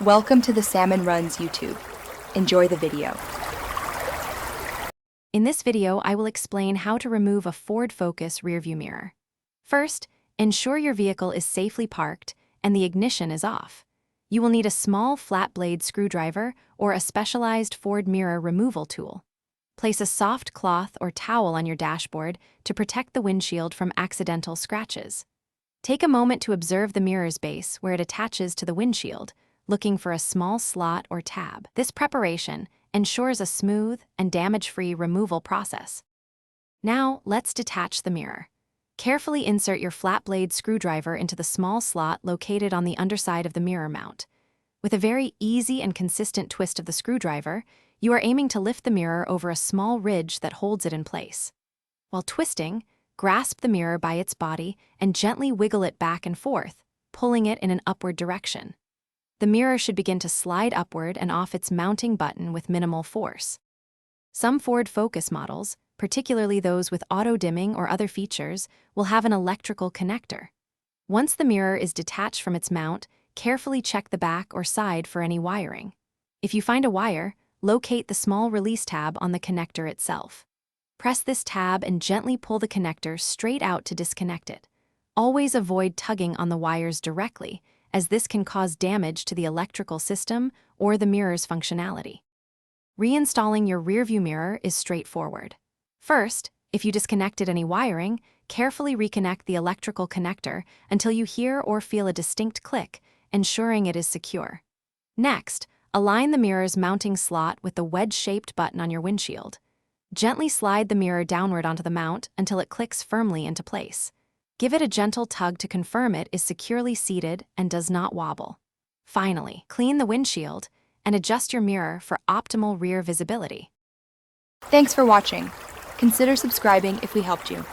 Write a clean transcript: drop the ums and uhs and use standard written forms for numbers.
Welcome to the Salmon Runs YouTube. Enjoy the video. In this video, I will explain how to remove a Ford Focus rearview mirror. First, ensure your vehicle is safely parked and the ignition is off. You will need a small flat blade screwdriver or a specialized Ford mirror removal tool. Place a soft cloth or towel on your dashboard to protect the windshield from accidental scratches. Take a moment to observe the mirror's base where it attaches to the windshield, looking for a small slot or tab. This preparation ensures a smooth and damage-free removal process. Now, let's detach the mirror. Carefully insert your flat blade screwdriver into the small slot located on the underside of the mirror mount. With a very easy and consistent twist of the screwdriver, you are aiming to lift the mirror over a small ridge that holds it in place. While twisting, grasp the mirror by its body and gently wiggle it back and forth, pulling it in an upward direction. The mirror should begin to slide upward and off its mounting button with minimal force. Some Ford Focus models, particularly those with auto-dimming or other features, will have an electrical connector. Once the mirror is detached from its mount, carefully check the back or side for any wiring. If you find a wire, locate the small release tab on the connector itself. Press this tab and gently pull the connector straight out to disconnect it. Always avoid tugging on the wires directly, as this can cause damage to the electrical system or the mirror's functionality. Reinstalling your rearview mirror is straightforward. First, if you disconnected any wiring, carefully reconnect the electrical connector until you hear or feel a distinct click, ensuring it is secure. Next, align the mirror's mounting slot with the wedge-shaped button on your windshield. Gently slide the mirror downward onto the mount until it clicks firmly into place. Give it a gentle tug to confirm it is securely seated and does not wobble. Finally, clean the windshield and adjust your mirror for optimal rear visibility. Thanks for watching. Consider subscribing if we helped you.